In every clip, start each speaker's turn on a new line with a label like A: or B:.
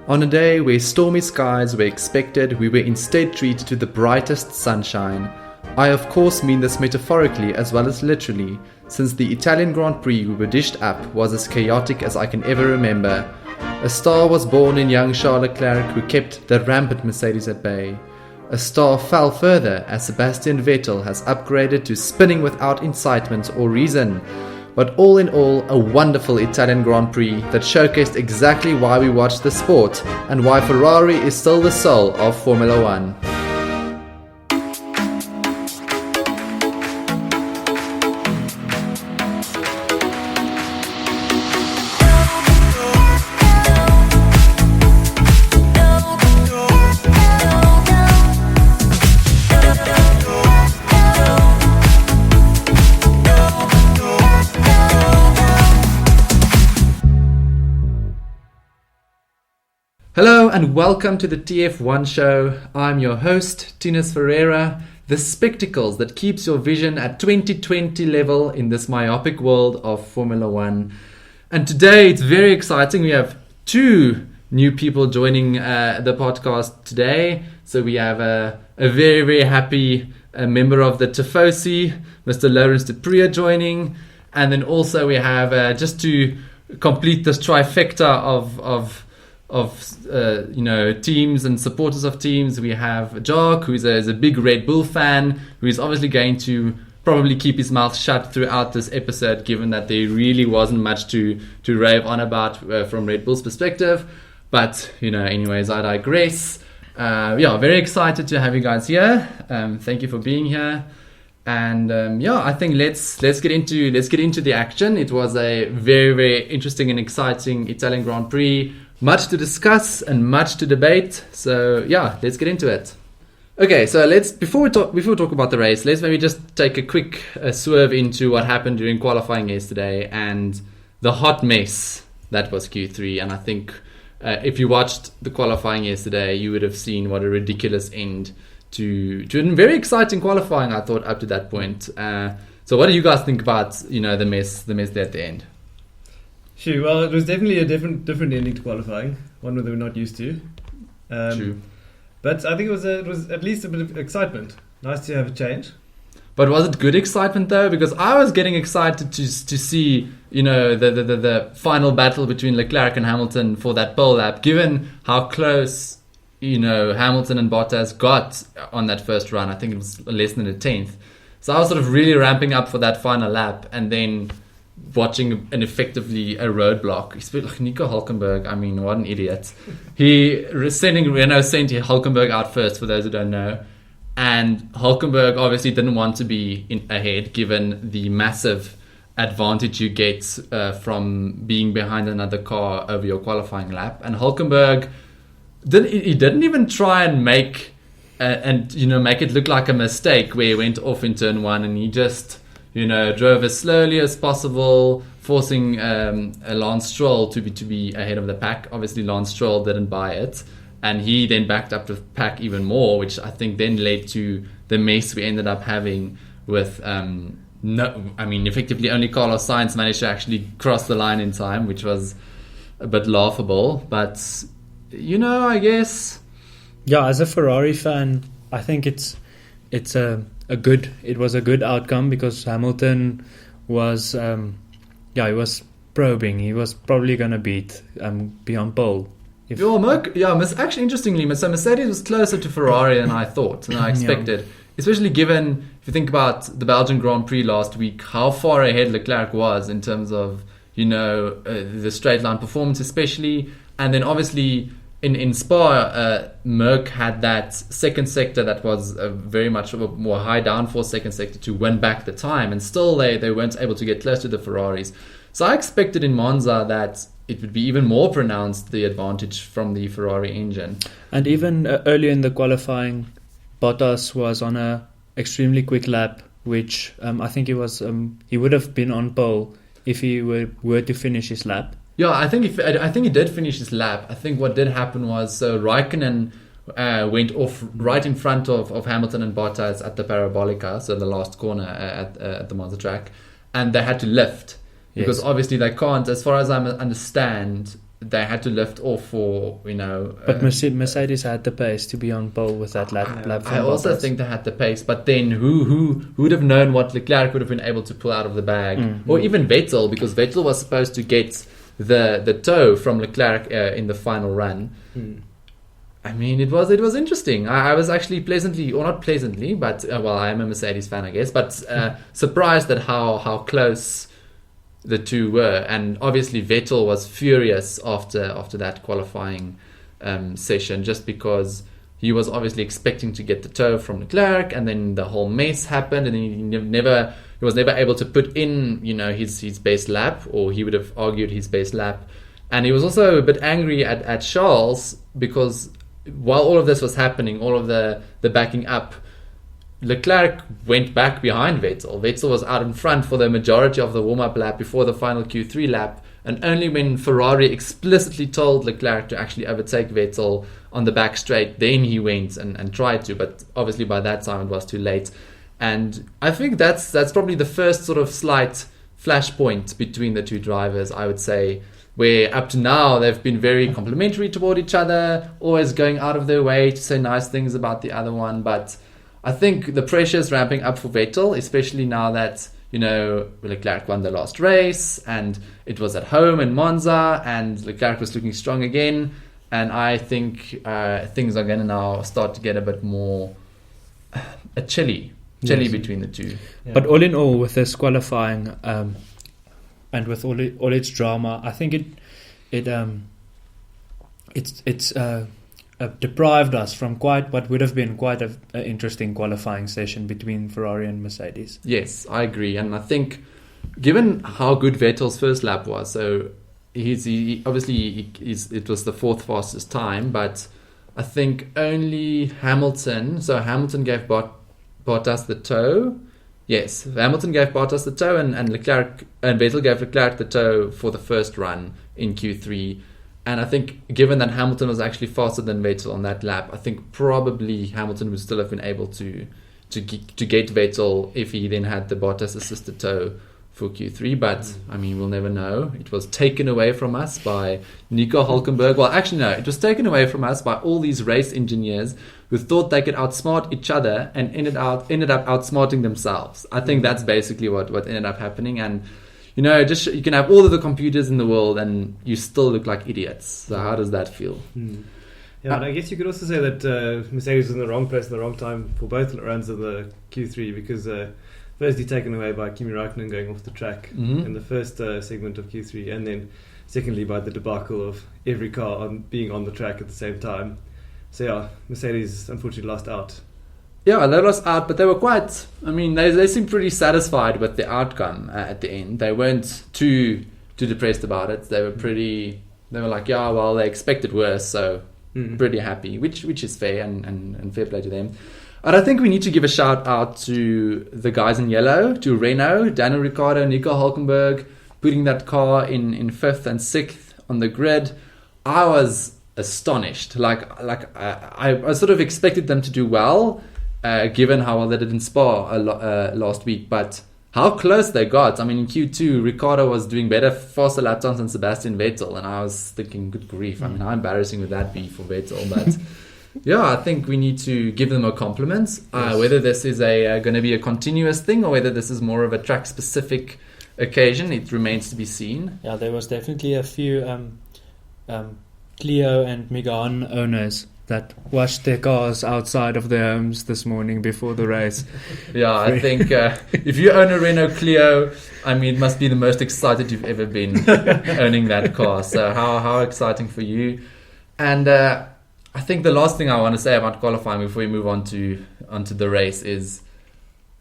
A: On a day where stormy skies were expected, we were instead treated to the brightest sunshine. I of course mean this metaphorically as well as literally, since the Italian Grand Prix we were dished up was as chaotic as I can ever remember. A star was born in young Charles Leclerc, who kept the rampant Mercedes at bay. A star fell further as Sebastian Vettel has upgraded to spinning without incitement or reason. But all in all, a wonderful Italian Grand Prix that showcased exactly why we watch the sport and why Ferrari is still the soul of Formula One. Hello and welcome to the TF1 Show. I'm your host, Tinus Ferreira, the spectacles that keeps your vision at 2020 level in this myopic world of Formula One. And today it's very exciting. We have two new people joining the podcast today. So we have a very, very happy member of the Tifosi, Mr. Lourens du Preez, joining. And then also we have, just to complete this trifecta of teams and supporters of teams, we have Jacques, who is a big Red Bull fan, who is obviously going to probably keep his mouth shut throughout this episode, given that there really wasn't much to rave on about from Red Bull's perspective. But anyways, I digress. Very excited to have you guys here. Thank you for being here. And I think let's get into the action. It was a very, very interesting and exciting Italian Grand Prix. Much to discuss and much to debate. So let's get into it. Okay, so before we talk about the race, let's maybe just take a quick swerve into what happened during qualifying yesterday and the hot mess that was Q3. And I think if you watched the qualifying yesterday, you would have seen what a ridiculous end to a very exciting qualifying, I thought, up to that point. So what do you guys think about the mess there at the end?
B: Sure. Well, it was definitely a different ending to qualifying, one that we're not used to.
A: True.
B: But I think it was at least a bit of excitement. Nice to have a change.
A: But was it good excitement though? Because I was getting excited to see the final battle between Leclerc and Hamilton for that pole lap, given how close Hamilton and Bottas got on that first run. I think it was less than a tenth. So I was sort of really ramping up for that final lap, and then watching effectively a roadblock. He's like Nico Hülkenberg. I mean, what an idiot. He sent Hülkenberg out first, for those who don't know. And Hülkenberg obviously didn't want to be ahead, given the massive advantage you get from being behind another car over your qualifying lap. And Hülkenberg didn't even try and make it look like a mistake where he went off in turn one, and he just drove as slowly as possible, forcing Lance Stroll to be ahead of the pack. Obviously, Lance Stroll didn't buy it, and he then backed up the pack even more, which I think then led to the mess we ended up having with effectively only Carlos Sainz managed to actually cross the line in time, which was a bit laughable. But I guess,
C: as a Ferrari fan, I think it was a good outcome, because Hamilton was he was probing. He was probably gonna be on pole.
A: Actually, interestingly, so Mercedes was closer to Ferrari than I thought and I expected. Especially given, if you think about the Belgian Grand Prix last week, how far ahead Leclerc was in terms of the straight line performance, especially, and then obviously. In Spa, Merck had that second sector that was very much of a more high downforce second sector to win back the time, and still they weren't able to get close to the Ferraris. So I expected in Monza that it would be even more pronounced, the advantage from the Ferrari engine.
C: And even earlier in the qualifying, Bottas was on a extremely quick lap, which I think he would have been on pole if he were to finish his lap.
A: Yeah, I think he did finish his lap. I think what did happen was, so Raikkonen went off right in front of Hamilton and Bottas at the Parabolica, so the last corner at the Monza track, and they had to lift because obviously they can't, as far as I understand, they had to lift off for,
C: But Mercedes had the pace to be on pole with that lap from
A: I also
C: Bottas.
A: think they had the pace, but then who would have known what Leclerc would have been able to pull out of the bag, or even Vettel, because Vettel was supposed to get the toe from Leclerc in the final run. I mean, it was interesting. I was actually pleasantly, or not pleasantly, but I am a Mercedes fan, I guess, but surprised at how close the two were. And obviously Vettel was furious after that qualifying session, just because he was obviously expecting to get the toe from Leclerc, and then the whole mess happened, and then he was never able to put in his best lap, or he would have argued his best lap. And he was also a bit angry at Charles, because while all of this was happening, all of the backing up, Leclerc went back behind Vettel. Vettel was out in front for the majority of the warm-up lap before the final Q3 lap, and only when Ferrari explicitly told Leclerc to actually overtake Vettel on the back straight, then he went and tried to, but obviously by that time it was too late. And I think that's probably the first sort of slight flashpoint between the two drivers, I would say, where up to now they've been very complimentary toward each other, always going out of their way to say nice things about the other one. But I think the pressure is ramping up for Vettel, especially now that Leclerc won the last race, and it was at home in Monza, and Leclerc was looking strong again. And I think things are going to now start to get a bit more chilly between the two.
C: Yeah. But all in all, with this qualifying and with all its drama, I think it's deprived us from what would have been quite an interesting qualifying session between Ferrari and Mercedes.
A: Yes, I agree, and I think given how good Vettel's first lap was, so it was the fourth fastest time, but I think only Hamilton gave Bottas the toe. Yes, Hamilton gave Bottas the toe, and Vettel gave Leclerc the toe for the first run in Q3. And I think given that Hamilton was actually faster than Vettel on that lap, I think probably Hamilton would still have been able to get Vettel if he then had the Bottas assisted toe for Q3. But I mean, we'll never know. It was taken away from us by Nico Hülkenberg. Well, actually no, it was taken away from us by all these race engineers who thought they could outsmart each other and ended up outsmarting themselves. I think that's basically what ended up happening. And you can have all of the computers in the world and you still look like idiots. So how does that feel?
B: Yeah, and I guess you could also say that Mercedes was in the wrong place at the wrong time for both runs of the Q3, because firstly taken away by Kimi Räikkönen going off the track in the first segment of Q3, and then secondly by the debacle of every car being on the track at the same time. So yeah, Mercedes unfortunately lost out.
A: Yeah, they lost out, but they were quite... I mean, they seemed pretty satisfied with the outcome at the end. They weren't too depressed about it. They were like, yeah, well, they expected worse, so pretty happy, which is fair and fair play to them. And I think we need to give a shout out to the guys in yellow, to Renault, Daniel Ricciardo, Nico Hülkenberg, putting that car in 5th and 6th on the grid. I was astonished. I sort of expected them to do well, given how well they did in Spa last week, but how close they got. I mean, in Q2, Ricciardo was doing faster lap times than Sebastian Vettel, and I was thinking, good grief, I mean, how embarrassing would that be for Vettel? But yeah, I think we need to give them a compliment. Yes. Whether this is going to be a continuous thing or whether this is more of a track-specific occasion, it remains to be seen.
C: Yeah, there was definitely a few Clio and Megane owners that washed their cars outside of their homes this morning before the race.
A: Yeah, I think if you own a Renault Clio, I mean, it must be the most excited you've ever been owning that car. So how exciting for you. And I think the last thing I want to say about qualifying before we move onto the race is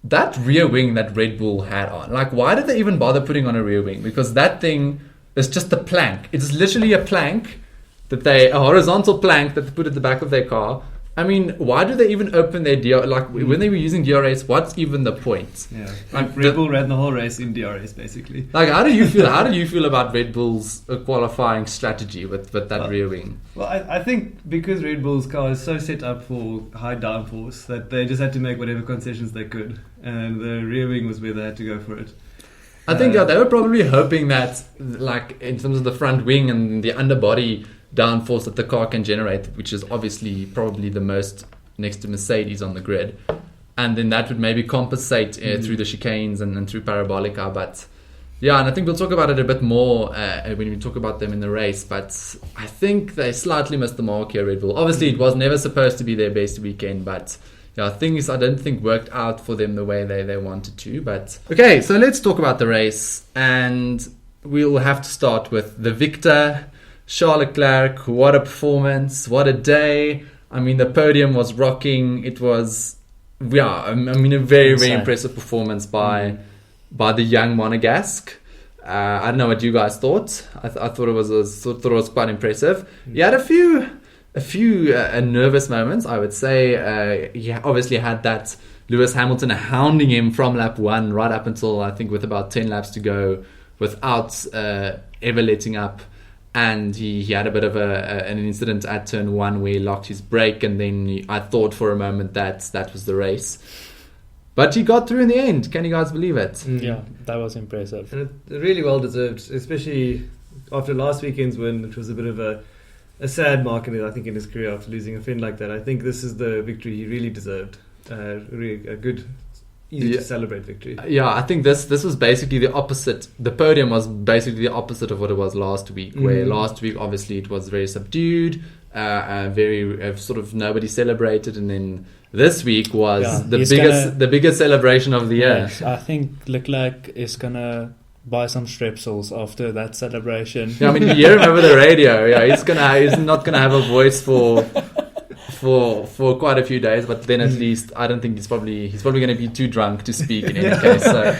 A: that rear wing that Red Bull had on. Like, why did they even bother putting on a rear wing? Because that thing is just a plank. It's literally a plank a horizontal plank that they put at the back of their car. I mean, why do they even open their DR? Like, when they were using DRS, what's even the point?
B: Yeah, Red Bull ran the whole race in DRS, basically.
A: Like, how do you feel? How do you feel about Red Bull's qualifying strategy with that rear wing?
B: Well, I think because Red Bull's car is so set up for high downforce that they just had to make whatever concessions they could, and the rear wing was where they had to go for it.
A: I think they were probably hoping that, like, in terms of the front wing and the underbody downforce that the car can generate, which is obviously probably the most next to Mercedes on the grid, and then that would maybe compensate through the chicanes and through Parabolica. But yeah, and I think we'll talk about it a bit more when we talk about them in the race, but I think they slightly missed the mark here, Red Bull. Obviously, it was never supposed to be their best weekend, but yeah, things I don't think worked out for them the way they wanted to. But okay, so let's talk about the race, and we'll have to start with the victor, Charles Leclerc. What a performance, what a day. I mean, the podium was rocking. It was, a very impressive performance by the young Monegasque. I don't know what you guys thought. I thought it was quite impressive. He had a few nervous moments, I would say. He obviously had that Lewis Hamilton hounding him from lap 1 right up until, I think, with about 10 laps to go, without ever letting up. And he had a bit of an incident at turn 1 where he locked his brake, and then I thought for a moment that was the race. But he got through in the end. Can you guys believe it?
C: Yeah, that was impressive.
B: And it really well deserved, especially after last weekend's win, which was a bit of a sad mark, I think, in his career after losing a fin like that. I think this is the victory he really deserved. Really a good, easy to celebrate victory.
A: Yeah, I think this was basically the opposite. The podium was basically the opposite of what it was last week, where last week, obviously, it was very subdued, very sort of nobody celebrated, and then this week was the biggest celebration of the year.
C: Yes, I think Leclerc is gonna buy some strepsils after that celebration.
A: Yeah, I mean, you hear him over the radio. Yeah, he's not gonna have a voice for quite a few days, but then at least I don't think he's probably going to be too drunk to speak in any case. So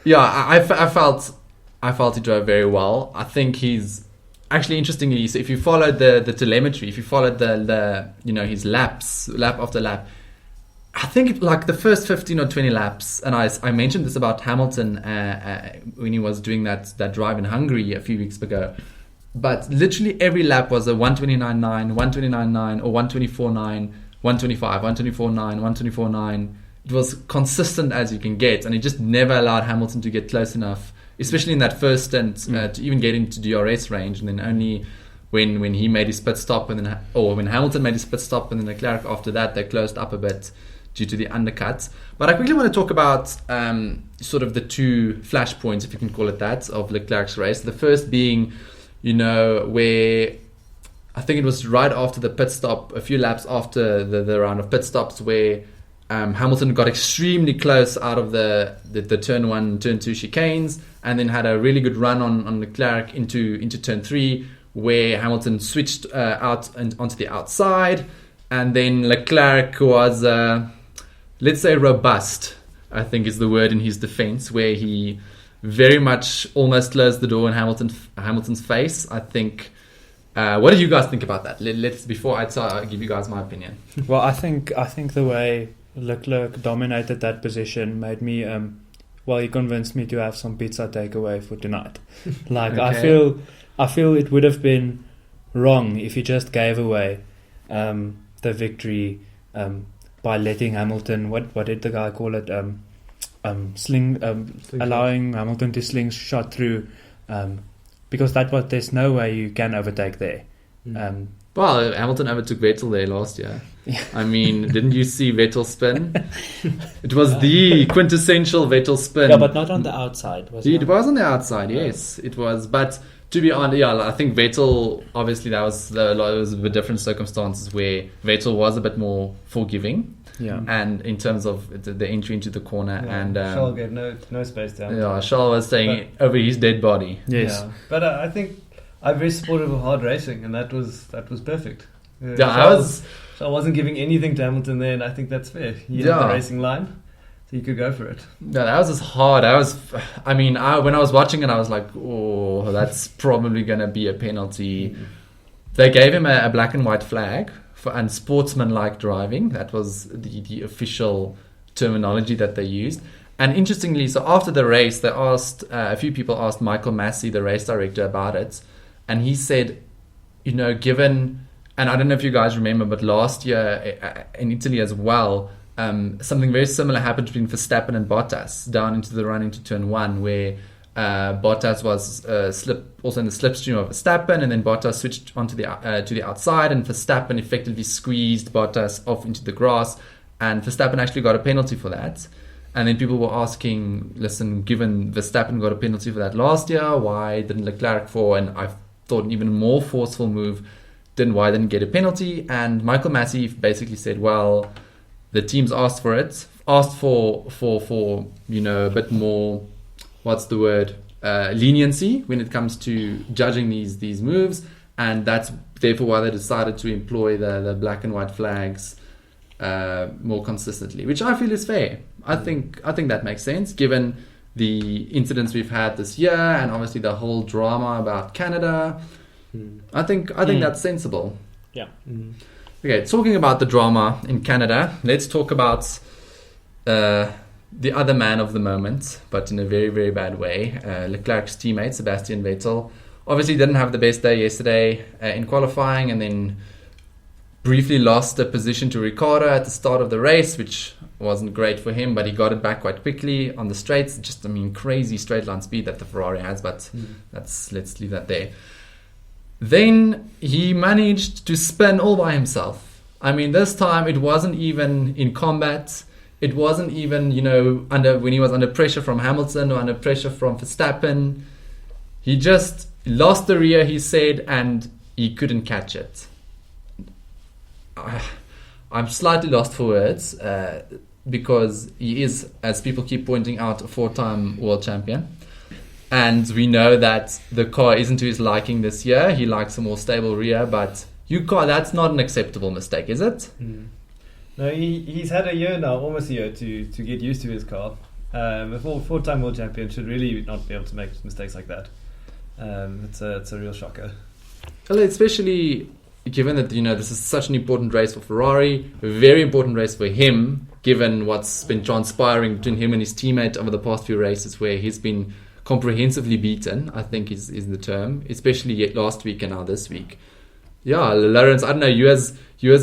A: yeah, I felt he drove very well. I think he's actually, interestingly, so if you followed the telemetry, if you followed the his lap after lap, I think like the first 15 or 20 laps, and I mentioned this about Hamilton when he was doing that drive in Hungary a few weeks ago. But literally every lap was a 129.9, 129.9, or 124.9, 125, 124.9, 124.9. It was consistent as you can get, and it just never allowed Hamilton to get close enough, especially in that first stint, to even get into DRS range. And then only when he made his pit stop, when Hamilton made his pit stop, and then Leclerc after that, they closed up a bit due to the undercuts. But I quickly want to talk about sort of the two flashpoints, if you can call it that, of Leclerc's race. The first being, where I think it was right after the pit stop, a few laps after the round of pit stops, where Hamilton got extremely close out of the turn 1, turn 2 chicanes, and then had a really good run on Leclerc into turn 3, where Hamilton switched out and onto the outside, and then Leclerc was, let's say, robust, I think is the word in his defense, where he very much almost closed the door in Hamilton's face. I think. What do you guys think about that? Let's before I give you guys my opinion.
C: Well, I think the way Leclerc dominated that position made me. He convinced me to have some pizza takeaway for tonight. Okay. I feel it would have been wrong if he just gave away the victory by letting Hamilton. What did the guy call it? Allowing Hamilton to slingshot through, because there's no way you can overtake there.
A: Well, Hamilton overtook Vettel there last year. Yeah. I mean, didn't you see Vettel spin? It was the quintessential Vettel spin.
C: Yeah, but not on the outside.
A: It was on the outside, yes. It was, but to be honest, I think Vettel, obviously that was a bit different circumstances where Vettel was a bit more forgiving.
C: Yeah,
A: and in terms of the entry into the corner, and
B: Charles gave no space down.
A: Yeah, Charles was staying over his dead body.
C: Yes,
B: but I think I'm very supportive of hard racing, and that was perfect.
A: I
B: wasn't giving anything to Hamilton there, and I think that's fair. He had the racing line, so you could go for it.
A: Yeah, that was just hard. When I was watching it, I was like, oh, that's probably going to be a penalty. They gave him a black and white flag for unsportsmanlike driving. That was the official terminology that they used. And interestingly, so after the race, they asked, a few people asked Michael Massey, the race director, about it. And he said, given, and I don't know if you guys remember, but last year in Italy as well, something very similar happened between Verstappen and Bottas down into the run into turn 1, where Bottas was also in the slipstream of Verstappen, and then Bottas switched onto to the outside, and Verstappen effectively squeezed Bottas off into the grass, and Verstappen actually got a penalty for that. And then people were asking, listen, given Verstappen got a penalty for that last year, why didn't Leclerc and I thought an even more forceful move, why didn't get a penalty? And Michael Massey basically said, well, the teams asked for a bit more, leniency when it comes to judging these moves, and that's therefore why they decided to employ the black and white flags more consistently, which I feel is fair. I think that makes sense given the incidents we've had this year, and obviously the whole drama about Canada. I think that's sensible.
C: Yeah.
A: Okay, talking about the drama in Canada, let's talk about the other man of the moment, but in a very, very bad way. Leclerc's teammate, Sebastian Vettel, obviously didn't have the best day yesterday in qualifying, and then briefly lost a position to Ricciardo at the start of the race, which wasn't great for him, but he got it back quite quickly on the straights. Just, crazy straight line speed that the Ferrari has, but let's leave that there. Then he managed to spin all by himself. This time it wasn't even in combat. It wasn't even, when he was under pressure from Hamilton or under pressure from Verstappen. He just lost the rear, he said, and he couldn't catch it. I'm slightly lost for words because he is, as people keep pointing out, a 4-time world champion. And we know that the car isn't to his liking this year. He likes a more stable rear, but that's not an acceptable mistake, is it?
B: No, he's had a year now, almost a year, to get used to his car. A 4-time world champion should really not be able to make mistakes like that. It's a real shocker.
A: Well, especially given that this is such an important race for Ferrari, a very important race for him, given what's been transpiring between him and his teammate over the past few races, where he's been comprehensively beaten, I think is the term, especially last week and now this week. Yeah, Lourens, I don't know, you as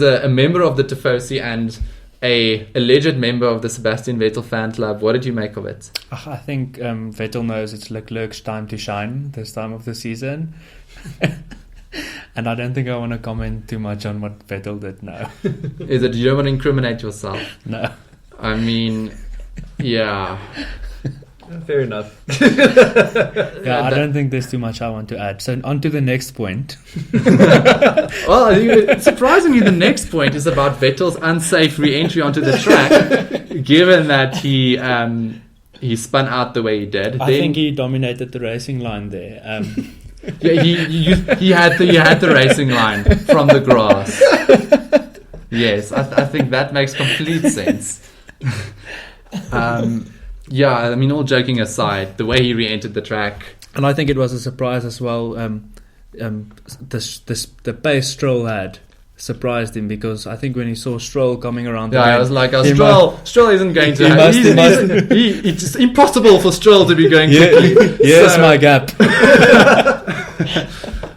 A: a member of the Tifosi and a alleged member of the Sebastian Vettel fan club, what did you make of it?
C: I think Vettel knows it's Leclerc's time to shine this time of the season. And I don't think I want to comment too much on what Vettel did now.
A: Is it you don't want to incriminate yourself?
C: No.
A: Yeah.
B: Fair enough.
C: I don't think there's too much I want to add. So on to the next point.
A: Well, surprisingly, the next point is about Vettel's unsafe re-entry onto the track, given that he spun out the way he did.
C: I think he dominated the racing line there.
A: Yeah, he had the racing line from the grass. Yes, I think that makes complete sense. Yeah, all joking aside, the way he re-entered the track,
C: and I think it was a surprise as well. The pace Stroll had surprised him, because I think when he saw Stroll coming around the
A: I was like, Stroll isn't going to. It's just impossible for Stroll to be going quickly.
C: Here's my gap.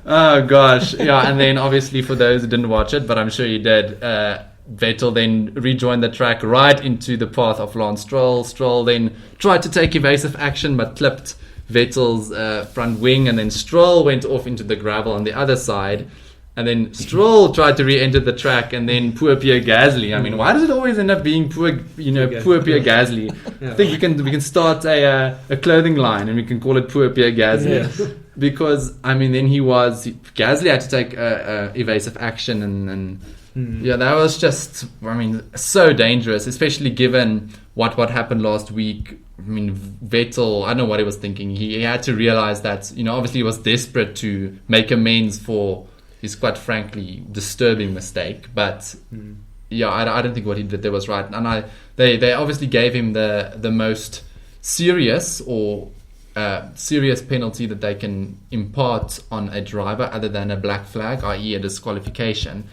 A: Oh gosh, yeah. And then obviously for those who didn't watch it, but I'm sure you did, Vettel then rejoined the track right into the path of Lance Stroll. Stroll then tried to take evasive action but clipped Vettel's front wing, and then Stroll went off into the gravel on the other side. And then Stroll tried to re-enter the track, and then poor Pierre Gasly. Why does it always end up being poor Pierre Gasly? Yeah. I think we can start a clothing line and we can call it Poor Pierre Gasly. Yeah. Because then Gasly had to take evasive action, and that was just so dangerous, especially given what happened last week. Vettel, I don't know what he was thinking. He had to realize that obviously he was desperate to make amends for his quite frankly disturbing mistake, but I don't think what he did there was right. And they obviously gave him the most serious serious penalty that they can impart on a driver other than a black flag, i.e. a disqualification.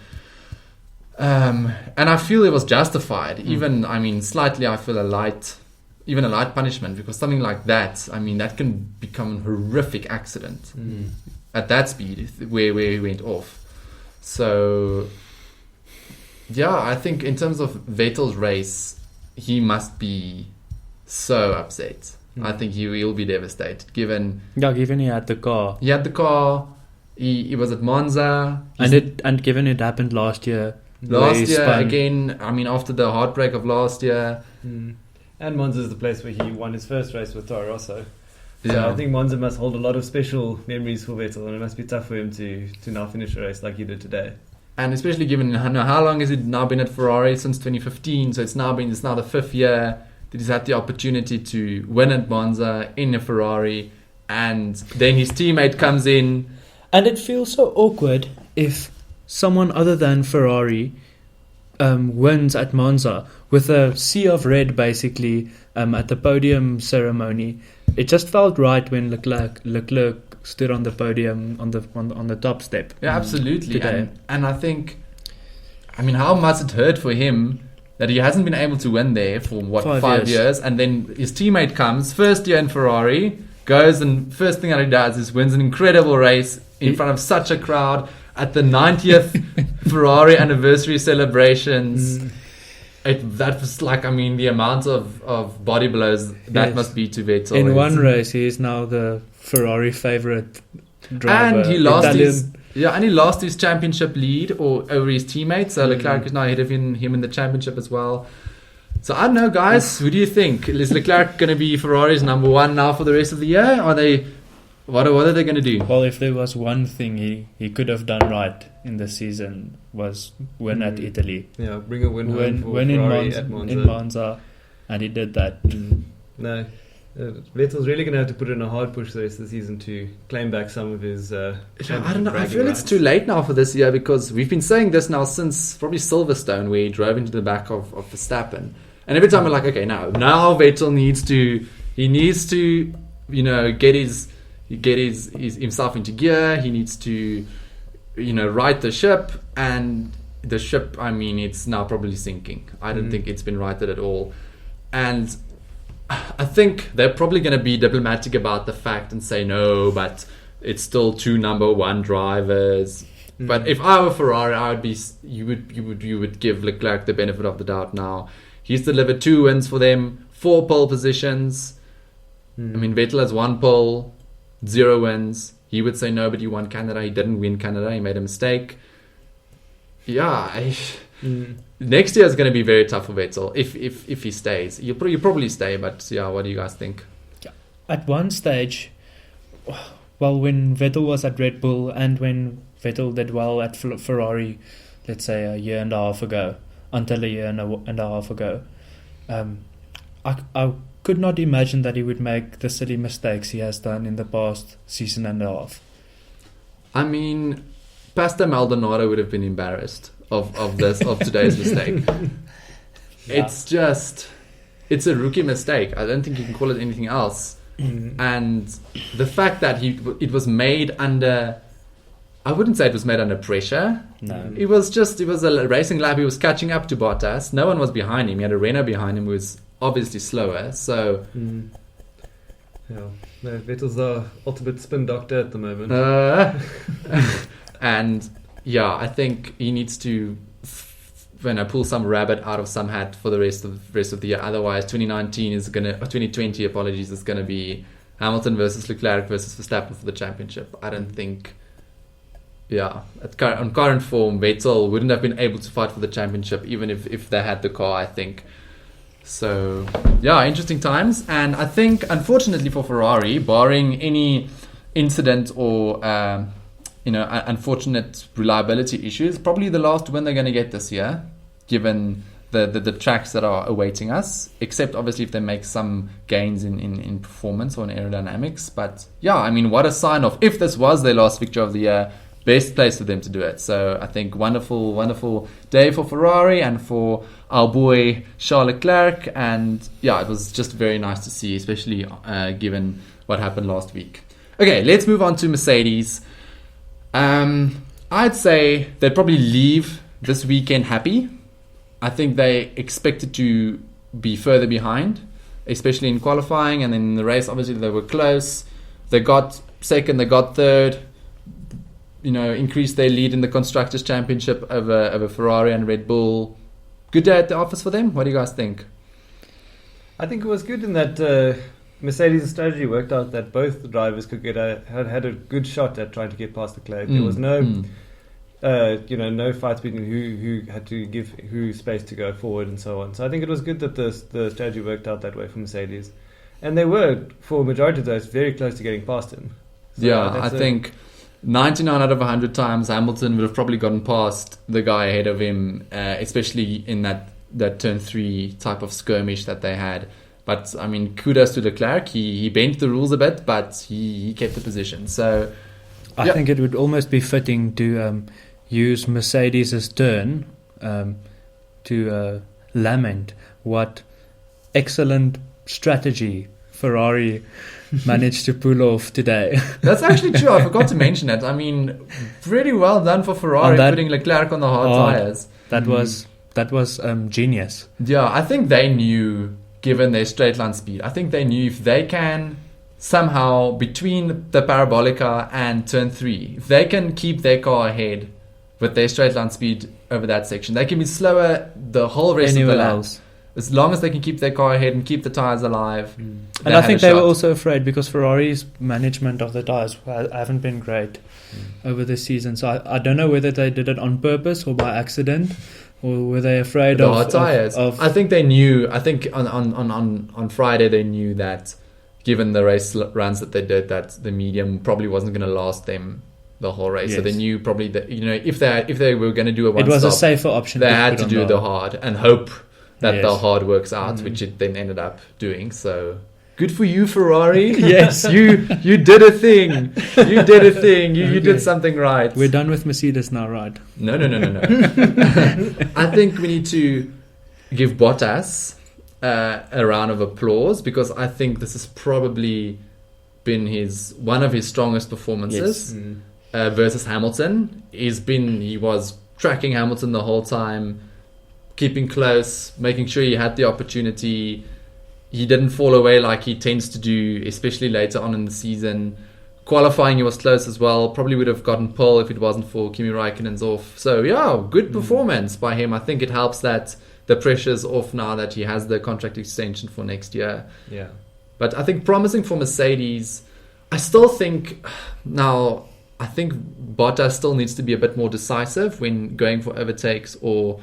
A: And I feel it was justified. Even slightly I feel a light punishment, because something like that, that can become a horrific accident. At that speed where he went off. So yeah, I think in terms of Vettel's race, he must be so upset. I think he will be devastated given
C: he had the car.
A: He had the car. He was at Monza.
C: And given it happened last year.
A: Last year, again, I mean, after the heartbreak of last year.
B: And Monza is the place where he won his first race with Toro Rosso. So
A: Yeah.
B: I think Monza must hold a lot of special memories for Vettel, and it must be tough for him to now finish a race like he did today.
A: And especially given how long has he now been at Ferrari? Since 2015. So it's now the 5th year that he's had the opportunity to win at Monza in a Ferrari. And then his teammate comes in.
C: And it feels so awkward if someone other than Ferrari wins at Monza with a sea of red, basically, at the podium ceremony. It just felt right when Leclerc stood on the podium on the top step.
A: Yeah, absolutely.
C: Today.
A: And I think, I mean, how much it hurt for him that he hasn't been able to win there for 5 years, and then his teammate comes, first year in Ferrari, goes and first thing that he does is wins an incredible race in front of such a crowd at the 90th Ferrari anniversary celebrations. That was like, I mean, the amount of body blows that must be to Vettel.
C: In one race, he is now the Ferrari favorite driver.
A: And he lost his championship lead over his teammates. So Leclerc is now ahead of him in the championship as well. So I don't know, guys. Who do you think? Is Leclerc going to be Ferrari's number one now for the rest of the year? What are they going to do?
C: Well, if there was one thing he could have done right in the season was win at Italy.
B: Yeah, bring a win home for Ferrari at Monza.
C: In Monza, and he did that.
B: No. Vettel's really going to have to put in a hard push the rest of the season to claim back some of his
A: I don't know. I feel it's too late now for this year because we've been saying this now since probably Silverstone, where he drove into the back of Verstappen. And every time we're like, okay, now Vettel needs to get himself into gear. He needs to right the ship, and the ship, I mean, it's now probably sinking. I don't think it's been righted at all. And I think they're probably going to be diplomatic about the fact and say no, but it's still two number one drivers. But if I were Ferrari, I would be. You would give Leclerc the benefit of the doubt now. He's delivered 2 wins for them, 4 pole positions. I mean, Vettel has 1 pole, 0 wins. He would say no, but he won Canada. He didn't win Canada. He made a mistake. Yeah, next year is going to be very tough for Vettel if he stays. You'll probably stay, but yeah, what do you guys think?
C: At one stage, well, when Vettel was at Red Bull and when Vettel did well at Ferrari, let's say a year and a half ago, until a year and a half ago, I could not imagine that he would make the silly mistakes he has done in the past season and a half.
A: I mean, Pastor Maldonado would have been embarrassed of today's mistake. Yeah. It's a rookie mistake. I don't think you can call it anything else. And the fact that it was made under, I wouldn't say it was made under pressure.
C: No.
A: It was a racing lap. He was catching up to Bottas. No one was behind him. He had a Renault behind him who was obviously slower. So
B: yeah, no, Vettel's the ultimate spin doctor at the moment.
A: And yeah, I think he needs to pull some rabbit out of some hat for the rest of the year. Otherwise, 2020, apologies, is gonna be Hamilton versus Leclerc versus Verstappen for the championship. I don't think. Yeah, on current form, Vettel wouldn't have been able to fight for the championship even if they had the car, I think. So, yeah, interesting times. And I think, unfortunately for Ferrari, barring any incident or unfortunate reliability issues, probably the last win they're going to get this year, given the tracks that are awaiting us, except obviously if they make some gains in performance or in aerodynamics. But yeah, I mean, what a sign of, if this was their last victory of the year, best place for them to do it. So I think wonderful day for Ferrari and for our boy Charles Leclerc. And yeah, it was just very nice to see, especially given what happened last week. Okay, let's move on to Mercedes. I'd say they'd probably leave this weekend happy. I think they expected to be further behind, especially in qualifying, and then in the race, obviously they were close. They got second, they got third. increase their lead in the Constructors' Championship over Ferrari and Red Bull. Good day at the office for them. What do you guys think?
B: I think it was good in that Mercedes' strategy worked out that both the drivers could had a good shot at trying to get past Leclerc. There was no fights between who had to give who space to go forward and so on. So I think it was good that the strategy worked out that way for Mercedes, and they were for a majority of those very close to getting past him. So
A: I think 99 out of 100 times Hamilton would have probably gotten past the guy ahead of him, especially in that turn 3 type of skirmish that they had. But I mean, kudos to Leclerc. He bent the rules a bit, but he kept the position. So
C: I think it would almost be fitting to use Mercedes' turn to lament what excellent strategy Ferrari managed to pull off today.
A: That's actually true. I forgot to mention it. I mean, pretty well done for Ferrari putting Leclerc on the hard tires.
C: That was genius.
A: Yeah, I think they knew, given their straight line speed, I think they knew if they can somehow, between the Parabolica and turn 3, if they can keep their car ahead with their straight line speed over that section, they can be slower the whole rest of the lap. As long as they can keep their car ahead and keep the tyres alive.
C: And I think they were also afraid because Ferrari's management of the tyres haven't been great over the season. So I don't know whether they did it on purpose or by accident, or were they afraid of
A: hard tyres. I think they knew. I think on Friday they knew that, given the race runs that they did, that the medium probably wasn't going to last them the whole race. Yes. So they knew probably that if they were going to do a one stop,
C: it was a safer option.
A: They had to do the hard and hope that the hard works out, which it then ended up doing. So good for you, Ferrari.
C: Yes,
A: you did a thing. You did a thing. You did something right.
C: We're done with Mercedes now, right?
A: No. I think we need to give Bottas a round of applause, because I think this has probably been one of his strongest performances versus Hamilton. He was tracking Hamilton the whole time, keeping close, making sure he had the opportunity. He didn't fall away like he tends to do, especially later on in the season. Qualifying, he was close as well. Probably would have gotten pole if it wasn't for Kimi Räikkönen's off. So good performance by him. I think it helps that the pressure's off now that he has the contract extension for next year.
B: Yeah.
A: But I think promising for Mercedes. I still think Bottas still needs to be a bit more decisive when going for overtakes, or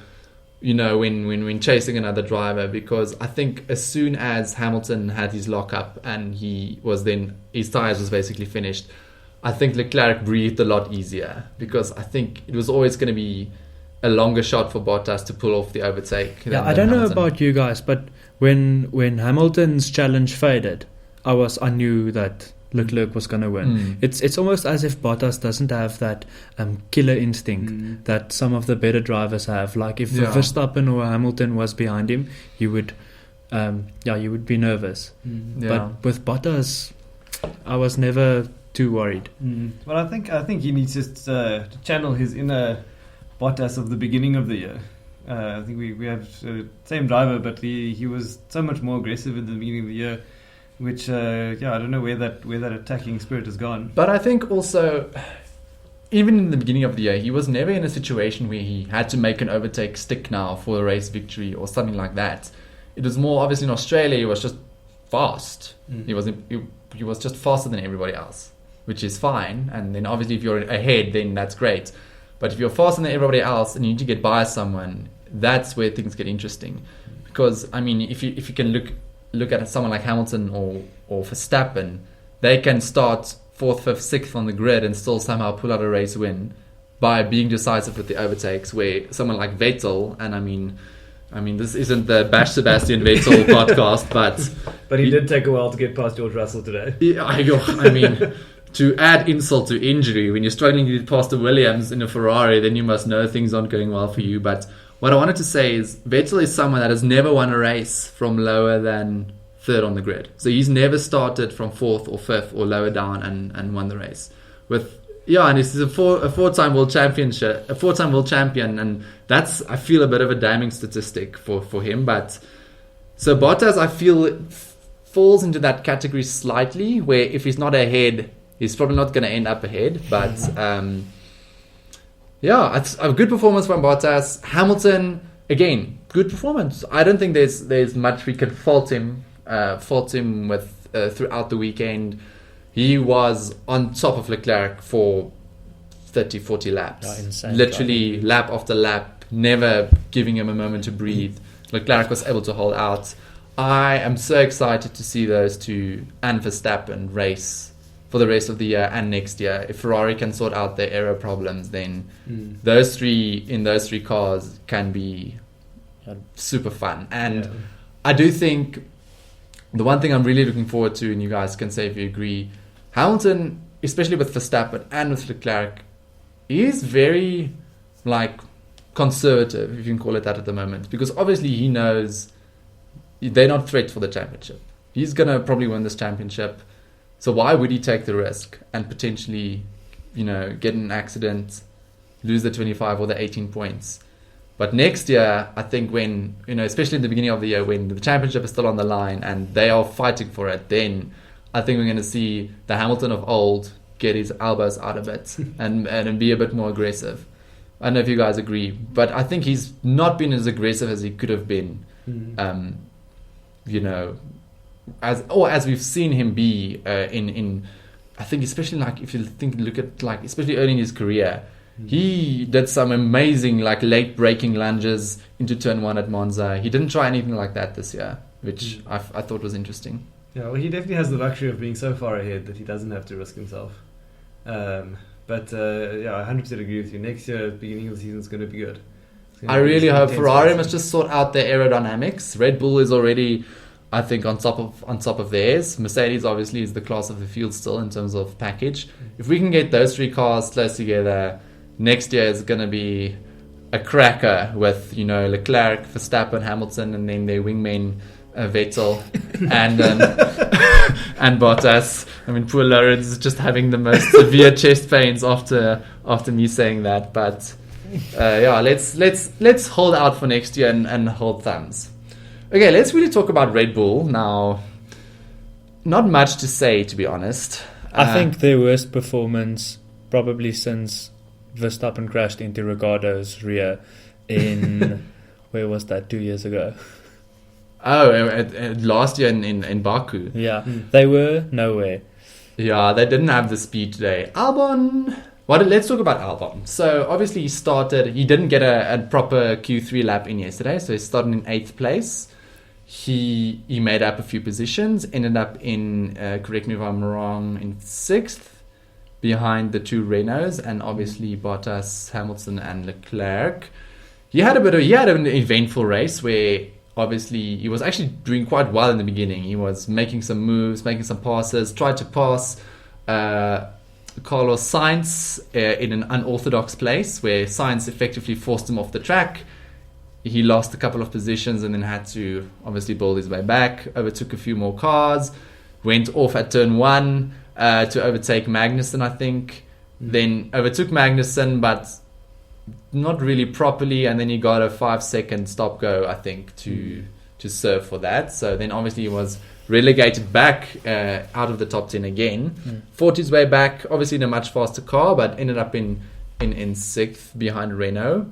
A: when chasing another driver, because I think as soon as Hamilton had his lockup and his tyres was basically finished, I think Leclerc breathed a lot easier, because I think it was always going to be a longer shot for Bottas to pull off the overtake.
C: I don't know about you guys, but when Hamilton's challenge faded, I knew that Leclerc was going to win. It's almost as if Bottas doesn't have that killer instinct that some of the better drivers have. Like if Verstappen or Hamilton was behind him, you would be nervous. But with Bottas, I was never too worried.
B: Well, I think he needs to channel his inner Bottas of the beginning of the year. I think we have the same driver, but he was so much more aggressive in the beginning of the year, which I don't know where that attacking spirit has gone.
A: But I think also, even in the beginning of the year, he was never in a situation where he had to make an overtake stick now for a race victory or something like that. It was more, obviously, in Australia, he was just fast. He was just faster than everybody else, which is fine. And then obviously if you're ahead, then that's great. But if you're faster than everybody else and you need to get by someone, that's where things get interesting. Because I mean, if you can look at someone like Hamilton or Verstappen, they can start 4th, 5th, 6th on the grid and still somehow pull out a race win by being decisive with the overtakes, where someone like Vettel, and I mean this isn't the Bash Sebastian Vettel podcast, but
B: he did take a while to get past George Russell today.
A: Yeah, I mean, to add insult to injury, when you're struggling to get past a Williams in a Ferrari, then you must know things aren't going well for you. But what I wanted to say is Vettel is someone that has never won a race from lower than 3rd on the grid. So he's never started from 4th or 5th or lower down and won the race. And he's a four-time world champion, and that's, I feel, a bit of a damning statistic for him. But so Bottas, I feel, falls into that category slightly, where if he's not ahead, he's probably not going to end up ahead. But Yeah, it's a good performance from Bottas. Hamilton, again, good performance. I don't think there's much we could fault him with throughout the weekend. He was on top of Leclerc for 30, 40 laps.
C: Oh, insane.
A: Literally lap after lap, never giving him a moment to breathe. Leclerc was able to hold out. I am so excited to see those two and Verstappen race for the rest of the year and next year. If Ferrari can sort out their aero problems, then those three cars can be super fun. And I do think the one thing I'm really looking forward to, and you guys can say if you agree, Hamilton, especially with Verstappen and with Leclerc, is very conservative, if you can call it that at the moment, because obviously he knows they're not threat for the championship. He's gonna probably win this championship, so why would he take the risk and potentially, get in an accident, lose the 25 or the 18 points? But next year, I think when, especially in the beginning of the year, when the championship is still on the line and they are fighting for it, then I think we're going to see the Hamilton of old get his elbows out a bit and be a bit more aggressive. I don't know if you guys agree, but I think he's not been as aggressive as he could have been, as we've seen him be in I think especially if you look at especially early in his career, he did some amazing late braking lunges into turn 1 at Monza. He didn't try anything like that this year, which I thought was interesting.
B: Yeah, well, he definitely has the luxury of being so far ahead that he doesn't have to risk himself. I 100% agree with you. Next year, the beginning of the season is going to be good.
A: I really hope Ferrari must just sort out their aerodynamics. Red Bull is already, I think, on top of theirs. Mercedes obviously is the class of the field still in terms of package. If we can get those three cars close together, next year is going to be a cracker with Leclerc, Verstappen, Hamilton, and then their wingmen Vettel and Bottas. I mean, poor Lourens is just having the most severe chest pains after me saying that. But let's hold out for next year and hold thumbs. Okay, let's really talk about Red Bull now. Not much to say, to be honest.
C: I think their worst performance probably since Verstappen crashed into Ricciardo's rear in where was that, 2 years ago?
A: Last year in Baku.
C: Yeah, they were nowhere.
A: Yeah, they didn't have the speed today. Albon. Let's talk about Albon. So obviously he didn't get a proper Q3 lap in yesterday, so he started in 8th place. He made up a few positions, ended up in, correct me if I'm wrong, in 6th, behind the two Renaults, and obviously Bottas, Hamilton, and Leclerc. He had an eventful race where obviously he was actually doing quite well in the beginning. He was making some moves, making some passes, tried to pass Carlos Sainz in an unorthodox place where Sainz effectively forced him off the track. He lost a couple of positions and then had to obviously build his way back, overtook a few more cars, went off at turn 1 to overtake Magnussen, I think. Then overtook Magnussen, but not really properly, and then he got a 5-second stop go, I think, to serve for that. So then obviously he was relegated back out of the top 10 again. Fought his way back, obviously in a much faster car, but ended up in 6th behind Renault.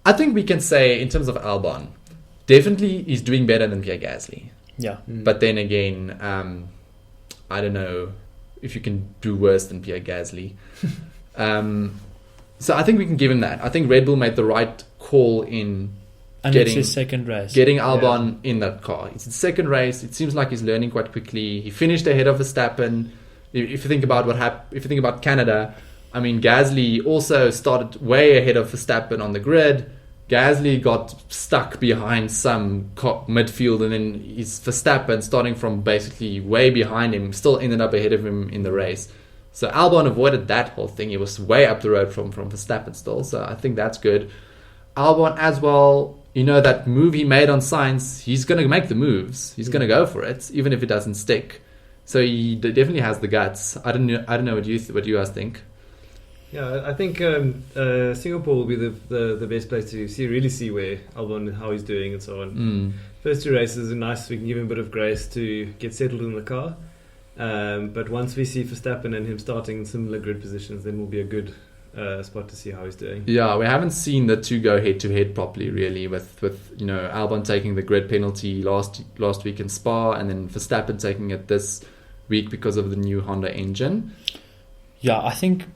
A: I think we can say, in terms of Albon, definitely he's doing better than Pierre Gasly.
C: Yeah.
A: But then again, I don't know if you can do worse than Pierre Gasly. So I think we can give him that. I think Red Bull made the right call in
C: it's his second race.
A: Getting Albon in that car. It's his second race. It seems like he's learning quite quickly. He finished ahead of Verstappen. If you think about if you think about Canada, I mean, Gasly also started way ahead of Verstappen on the grid. Gasly got stuck behind some midfield, and then he's Verstappen starting from basically way behind him, still ended up ahead of him in the race. So Albon avoided that whole thing. He was way up the road from Verstappen still. So I think that's good. Albon as well, that move he made on Sainz, he's going to make the moves. He's going to go for it, even if it doesn't stick. So he definitely has the guts. I don't know what you guys think.
B: Yeah, I think Singapore will be the best place to really see where Albon, how he's doing and so on. First 2 races are nice. We can give him a bit of grace to get settled in the car. But once we see Verstappen and him starting in similar grid positions, then we'll be a good spot to see how he's doing.
A: Yeah, we haven't seen the two go head to head properly, really, with Albon taking the grid penalty last week in Spa, and then Verstappen taking it this week because of the new Honda engine.
C: Yeah, I think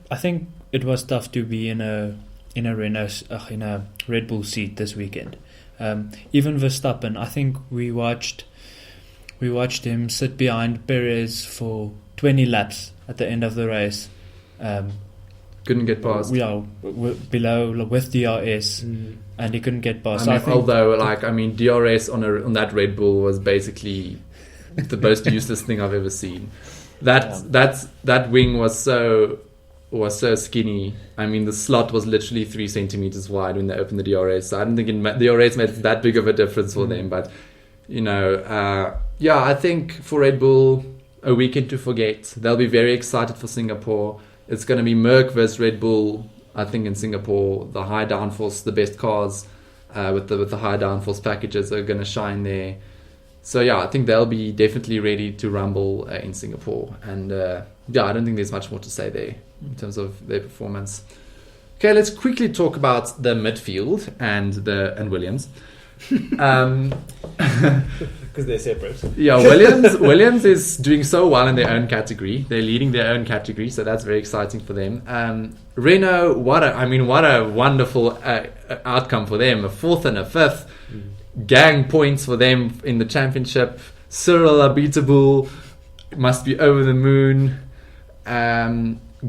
C: it was tough to be in a Red Bull seat this weekend. Even Verstappen, I think we watched him sit behind Perez for 20 laps at the end of the race.
A: Couldn't get past.
C: Below with DRS, and he couldn't get past.
A: DRS on that Red Bull was basically the most useless thing I've ever seen. That wing was so skinny. I mean, the slot was literally 3 centimeters wide when they opened the DRS. So I don't think DRS made that big of a difference for them. But I think for Red Bull, a weekend to forget. They'll be very excited for Singapore. It's going to be Merc versus Red Bull. I think in Singapore, the high downforce, the best cars with the high downforce packages are going to shine there. So I think they'll be definitely ready to rumble in Singapore. And I don't think there's much more to say there in terms of their performance. Okay, let's quickly talk about the midfield and Williams.
B: Because they're separate.
A: Yeah, Williams is doing so well in their own category. They're leading their own category, so that's very exciting for them. Renault, what a wonderful outcome for them. A 4th and a 5th. Gang points for them in the championship. Cyril Abiteboul must be over the moon.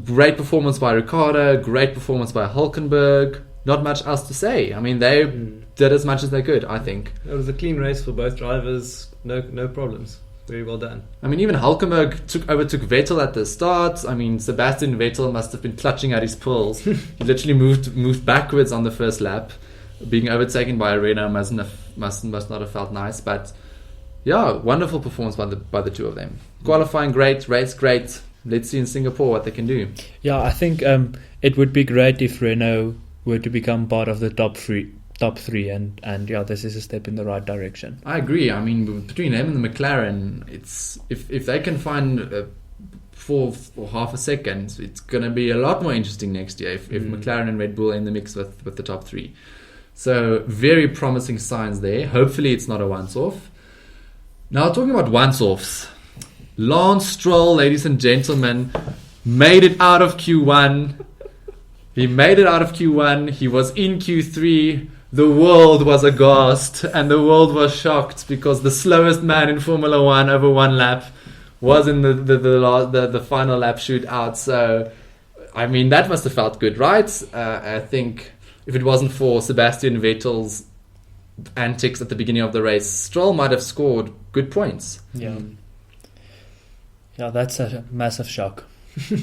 A: Great performance by Ricciardo. Great performance by Hülkenberg. Not much else to say. I mean, they did as much as they could, I think.
B: It was a clean race for both drivers. No problems. Very well done.
A: I mean, even Hülkenberg overtook Vettel at the start. I mean, Sebastian Vettel must have been clutching at his pearls. He literally moved backwards on the first lap. Being overtaken by a Renault must not have felt nice. But wonderful performance by the two of them. Qualifying great, race great. Let's see in Singapore what they can do.
C: Yeah, I think it would be great if Renault were to become part of the top three, and this is a step in the right direction.
A: I agree. I mean, between them and the McLaren, it's if they can find for half a second, it's going to be a lot more interesting next year if McLaren and Red Bull are in the mix with the top 3. So very promising signs there. Hopefully it's not a once-off. Now talking about once-offs, Lance Stroll, ladies and gentlemen, made it out of Q1. He made it out of Q1. He was in Q3. The world was aghast and the world was shocked because the slowest man in Formula One over one lap was in the final lap shootout. So, I mean, that must have felt good, right? I think if it wasn't for Sebastian Vettel's antics at the beginning of the race, Stroll might have scored good points.
C: Yeah, that's a massive shock.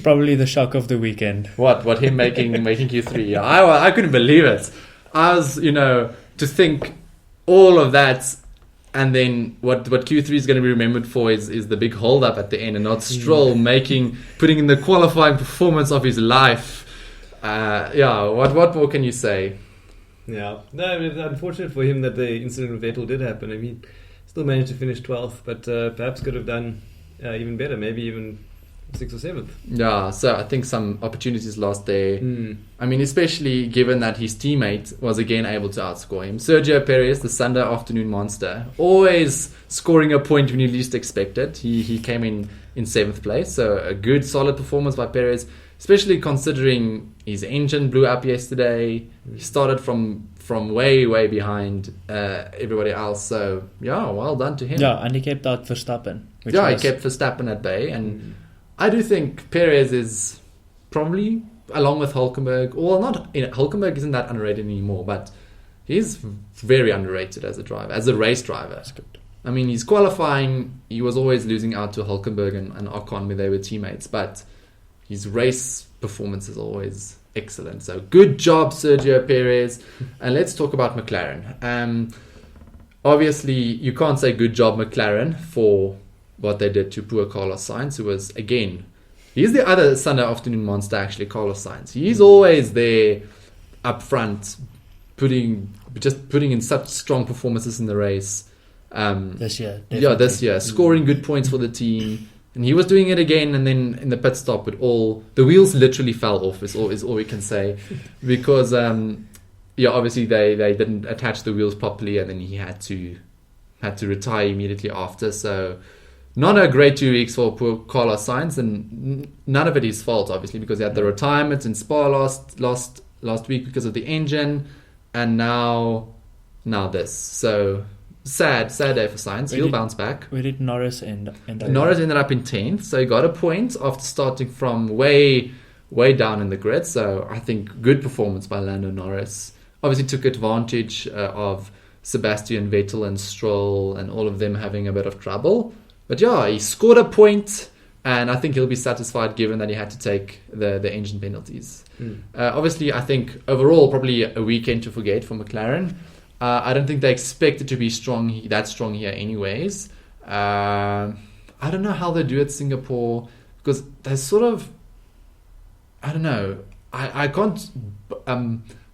C: Probably the shock of the weekend.
A: What him making Q3? Yeah, I couldn't believe it. I was, to think all of that, and then what Q3 is going to be remembered for is the big hold up at the end, and not Stroll putting in the qualifying performance of his life. What more can you say?
B: Yeah, no, it's unfortunate for him that the incident with Vettel did happen. I mean, still managed to finish 12th, but perhaps could have done even better, maybe even 6th or 7th.
A: Yeah, so I think some opportunities lost there. I mean, especially given that his teammate was again able to outscore him. Sergio Perez, the Sunday afternoon monster, always scoring a point when you least expect it. He came in 7th place, so a good solid performance by Perez, especially considering his engine blew up yesterday. He started from way behind everybody else, so well done to him.
C: Yeah, and he kept out Verstappen.
A: He kept Verstappen at bay, and I do think Perez is probably, along with Hülkenberg, Hülkenberg isn't that underrated anymore, but he's very underrated as a driver, as a race driver.
C: That's good.
A: I mean, he's qualifying, he was always losing out to Hülkenberg and Ocon when they were teammates, but his race performance is always excellent. So good job, Sergio Perez. And let's talk about McLaren. Obviously, you can't say good job, McLaren, for what they did to poor Carlos Sainz, who was, again, he's the other Sunday afternoon monster, actually, Carlos Sainz. He's always there up front, putting in such strong performances in the race.
C: This year.
A: Yeah, this year. Scoring good points for the team. And he was doing it again, and then in the pit stop, the wheels literally fell off. Is all we can say, because obviously they didn't attach the wheels properly, and then he had to retire immediately after. So not a great 2 weeks for poor Carlos Sainz, and none of it his fault, obviously, because he had the retirement in Spa last week because of the engine, and now this. So sad day for Sainz. He'll bounce back.
C: Where did Norris end up?
A: Norris ended up in 10th, so he got a point after starting from way down in the grid. So I think good performance by Lando Norris. Obviously took advantage of Sebastian Vettel and Stroll and all of them having a bit of trouble. But yeah, he scored a point, and I think he'll be satisfied given that he had to take the engine penalties. Obviously, I think overall probably a weekend to forget for McLaren. I don't think they expect it to be that strong here anyways. I don't know how they do at Singapore, because they're sort of, I don't know, I can't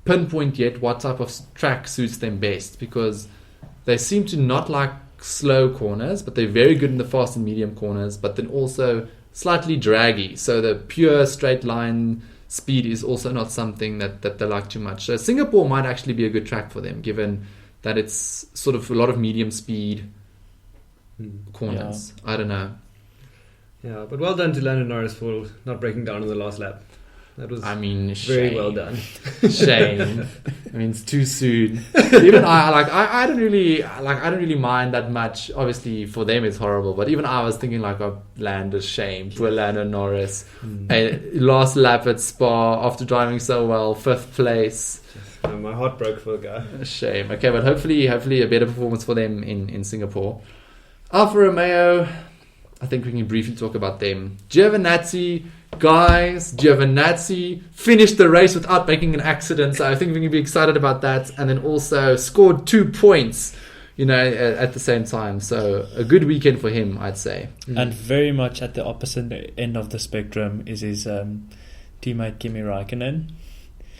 A: pinpoint yet what type of track suits them best, because they seem to not like slow corners, but they're very good in the fast and medium corners, but then also slightly draggy. So the pure straight line speed is also not something that they like too much. So Singapore might actually be a good track for them, given that it's sort of a lot of medium speed corners. Yeah. I don't know.
B: Yeah, but well done to Lando Norris for not breaking down in the last lap. That was very
A: shame.
B: Well done.
A: Shame. It's too soon. Even I don't really mind that much. Obviously, for them it's horrible, but even I was thinking Lando, shame. Poor Lando Norris. Last lap at Spa after driving so well, 5th place.
B: My heart broke for the guy.
A: Shame. Okay, but hopefully a better performance for them in Singapore. Alfa Romeo, I think we can briefly talk about them. Giovinazzi finished the race without making an accident, so I think we can be excited about that. And then also scored 2 points, at the same time. So a good weekend for him, I'd say.
C: And very much at the opposite end of the spectrum is his teammate Kimi Räikkönen.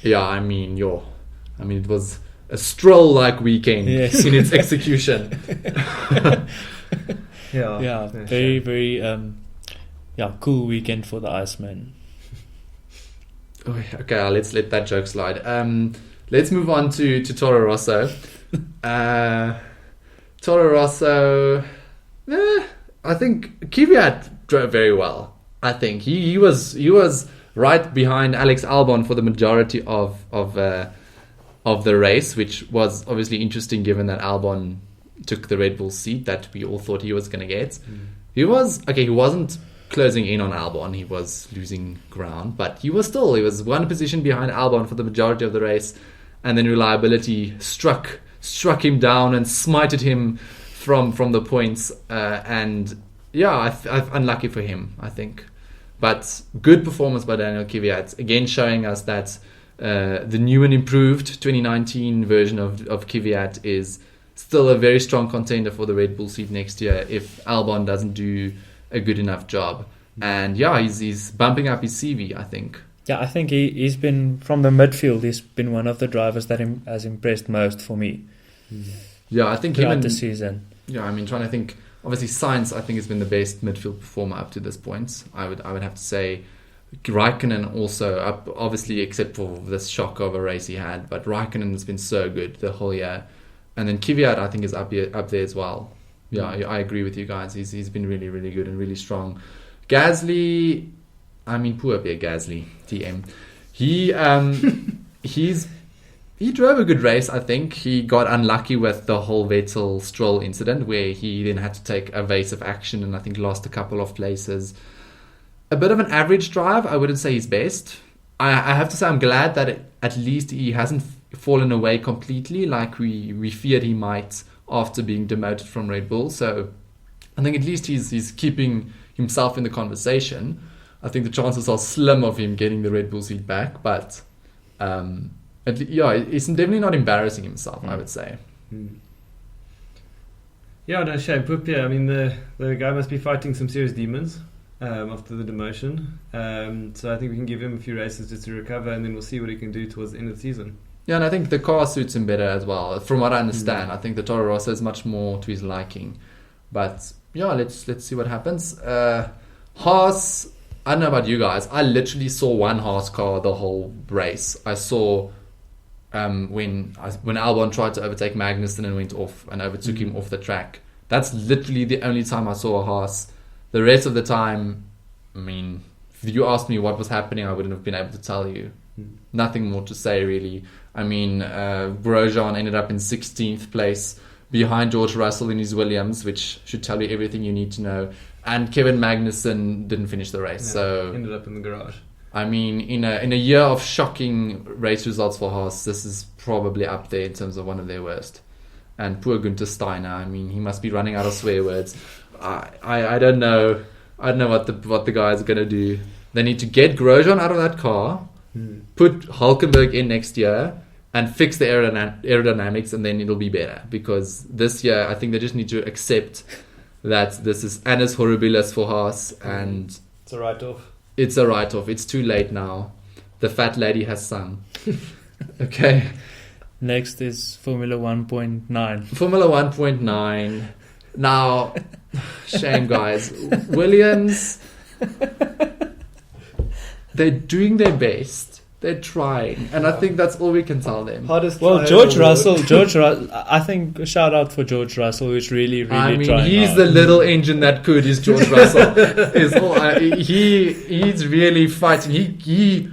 A: Yeah, it was a Stroll-like weekend in its execution.
C: Yeah, very, very cool weekend for the Iceman.
A: Okay, let's let that joke slide. Let's move on to Toro Rosso. Toro Rosso, I think Kvyat drove very well. I think he was right behind Alex Albon for the majority of the race, which was obviously interesting given that Albon took the Red Bull seat that we all thought he was going to get. He wasn't closing in on Albon, he was losing ground, but he was one position behind Albon for the majority of the race, and then reliability struck him down and smited him from the points, and unlucky for him, I think. But good performance by Daniel Kvyat, again showing us that the new and improved 2019 version of Kvyat is still a very strong contender for the Red Bull seat next year if Albon doesn't do a good enough job. And he's bumping up his CV, I think.
C: Yeah, I think he's been, from the midfield, he's been one of the drivers that has impressed most for me.
A: Yeah, I think
C: throughout the season.
A: Yeah, trying to think. Obviously, Sainz, I think, has been the best midfield performer up to this point. I would have to say Raikkonen also, obviously, except for this shock of a race he had. But Raikkonen has been so good the whole year. And then Kvyat, I think, is up there as well. Yeah, I agree with you guys. He's been really, really good and really strong. Gasly, poor Pierre Gasly, TM. He drove a good race, I think. He got unlucky with the whole Vettel Stroll incident, where he then had to take evasive action and I think lost a couple of places. A bit of an average drive. I wouldn't say he's best. I have to say I'm glad that at least he hasn't fallen away completely like we feared he might after being demoted from Red Bull. So I think at least he's keeping himself in the conversation. I think the chances are slim of him getting the Red Bull seat back, but he's definitely not embarrassing himself, I would say.
B: Yeah, no shame. Poor Pierre. The guy must be fighting some serious demons after the demotion. So I think we can give him a few races just to recover, and then we'll see what he can do towards the end of the season. Yeah,
A: and I think the car suits him better as well. From what I understand, I think the Toro Rosso is much more to his liking. But let's see what happens. Haas, I don't know about you guys. I literally saw one Haas car the whole race. I saw when Albon tried to overtake Magnussen and went off and overtook him off the track. That's literally the only time I saw a Haas. The rest of the time, I mean, if you asked me what was happening, I wouldn't have been able to tell you. Nothing more to say, really. I mean, Grosjean ended up in 16th place behind George Russell in his Williams, which should tell you everything you need to know. And Kevin Magnussen didn't finish the race, so
B: ended up in the garage.
A: I mean, in a year of shocking race results for Haas, this is probably up there in terms of one of their worst. And poor Günther Steiner, I mean, he must be running out of swear words. I don't know. I don't know what the guys are going to do. They need to get Grosjean out of that car, put Hulkenberg in next year, and fix the aerodynamics, and then it'll be better. Because this year, I think they just need to accept that this is annus horribilis for Haas, and
B: it's a write-off.
A: It's a write-off. It's too late now. The fat lady has sung. Okay.
C: Next is Formula 1.9.
A: Formula 1.9. Now, shame, guys. Williams, they're doing their best. They're trying. And I think that's all we can tell them.
C: Well, George Russell, I think a shout out for George Russell, who's really trying.
A: He's the little engine that could, is George Russell. He's really fighting. He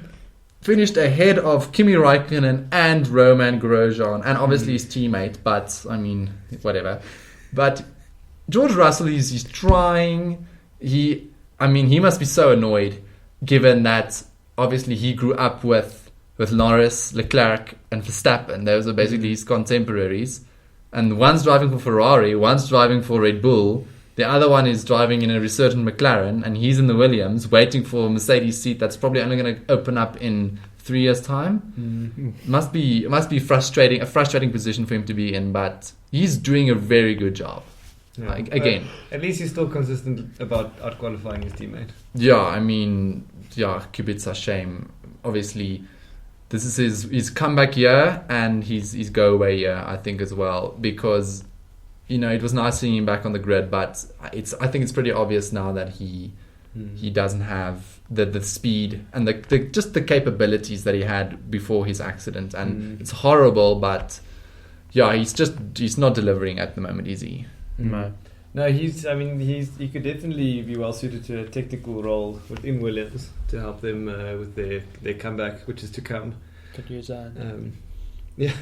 A: finished ahead of Kimi Räikkönen and Roman Grosjean, and obviously his teammate, but I mean, whatever. But George Russell, he's trying. He must be so annoyed, given that obviously he grew up with Norris, Leclerc, and Verstappen. Those are basically his contemporaries. And one's driving for Ferrari, one's driving for Red Bull. The other one is driving in a resurgent McLaren, and he's in the Williams, waiting for a Mercedes seat that's probably only going to open up in 3 years' time. Must be frustrating, a frustrating position for him to be in, but he's doing a very good job.
B: Yeah.
A: Again,
B: at least he's still consistent about out-qualifying his teammate.
A: Yeah, I mean, Kubica, shame. Obviously, this is his comeback year and his go-away year, I think, as well, because it was nice seeing him back on the grid, but I think it's pretty obvious now that he doesn't have the speed and just the capabilities that he had before his accident, and it's horrible. But yeah, he's not delivering at the moment, is he?
B: No, he could definitely be well suited to a technical role within Williams to help them with their comeback, which is to come.
C: Could use that.
B: Yeah.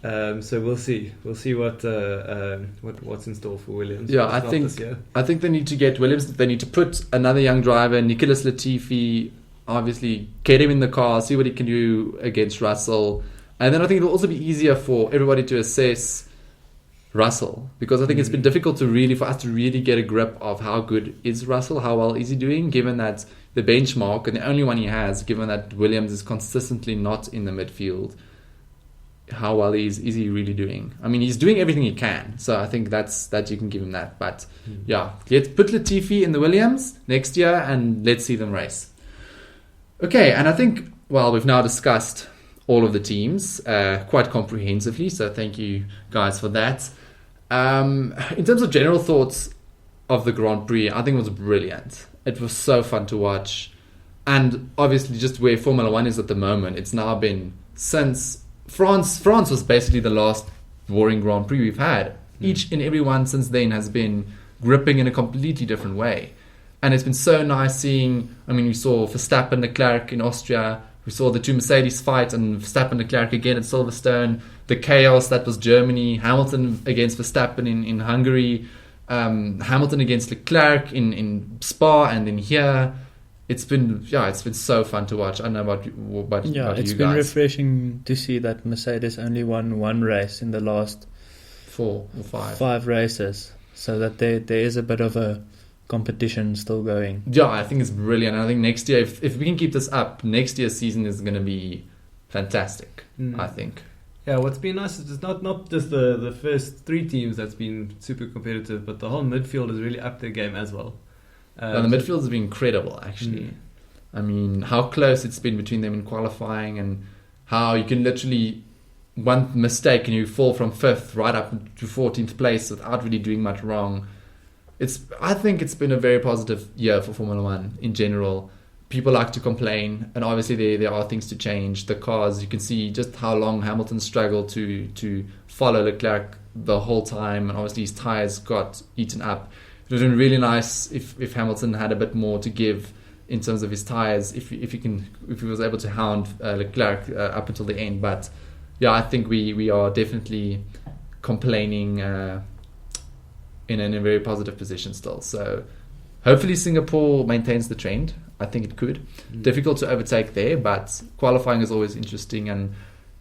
B: So we'll see. We'll see what's in store for Williams.
A: Yeah, I think they need to get Williams. They need to put another young driver, Nicholas Latifi. Obviously, get him in the car, see what he can do against Russell, and then I think it'll also be easier for everybody to assess Russell, because I think it's been difficult for us to really get a grip of how good is Russell, how well is he doing, given that the benchmark and the only one he has, given that Williams is consistently not in the midfield. How well is he really doing? I mean, he's doing everything he can, so I think that you can give him that. But yeah, let's put Latifi in the Williams next year and let's see them race. Okay, and I think, well, we've now discussed all of the teams quite comprehensively, so thank you guys for that. In terms of general thoughts of the Grand Prix, I think it was brilliant. It was so fun to watch, and obviously just where Formula 1 is at the moment, it's now been since France was basically the last boring Grand Prix we've had. Each and every one since then has been gripping in a completely different way, and it's been so nice seeing. I mean, we saw Verstappen, Leclerc in Austria. We saw the two Mercedes fight, and Verstappen, Leclerc again at Silverstone. The chaos that was Germany. Hamilton against Verstappen in Hungary. Hamilton against Leclerc in Spa, and then here. It's been so fun to watch. I don't know about you guys.
C: It's been refreshing to see that Mercedes only won one race in the last
A: 4 or 5.
C: 5 races, so that there is a bit of a competition still going.
A: Yeah, I think it's brilliant. I think next year, if we can keep this up, next year's season is going to be fantastic. I think.
B: Yeah, what's been nice is it's not just the first 3 teams that's been super competitive, but the whole midfield has really upped their game as well.
A: The midfield has been incredible, actually. I mean, how close it's been between them in qualifying, and how you can literally one mistake and you fall from 5th right up to 14th place without really doing much wrong. I think it's been a very positive year for Formula One in general. People like to complain, and obviously there are things to change. The cars, you can see just how long Hamilton struggled to follow Leclerc the whole time, and obviously his tyres got eaten up. It would have been really nice if Hamilton had a bit more to give in terms of his tyres, if he was able to hound Leclerc up until the end. But yeah, I think we are definitely complaining in a very positive position still. So hopefully Singapore maintains the trend. I think it could. Difficult to overtake there, but qualifying is always interesting, and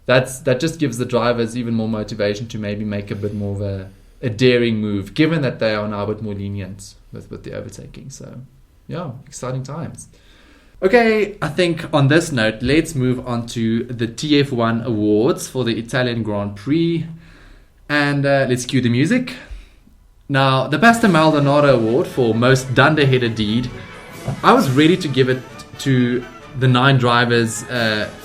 A: that just gives the drivers even more motivation to maybe make a bit more of a daring move, given that they are now a bit more lenient with the overtaking. So yeah, exciting times. Okay, I think on this note, let's move on to the TF1 awards for the Italian Grand Prix, and let's cue the music. Now, the Pastor Maldonado Award for Most Dunderheader Deed, I was ready to give it to the 9 drivers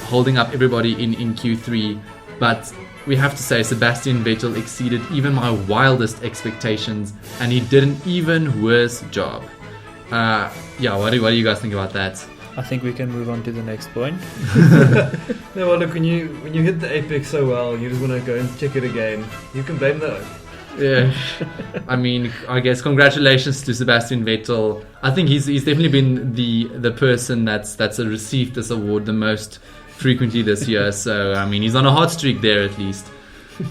A: holding up everybody in Q3, but we have to say Sebastian Vettel exceeded even my wildest expectations, and he did an even worse job. What do you guys think about that?
C: I think we can move on to the next point.
B: No, well, look, when you hit the apex so well, you just want to go and check it again. You can blame the...
A: Yeah, I mean, I guess congratulations to Sebastian Vettel. I think he's definitely been the person that's received this award the most frequently this year. So I mean, he's on a hot streak there at least.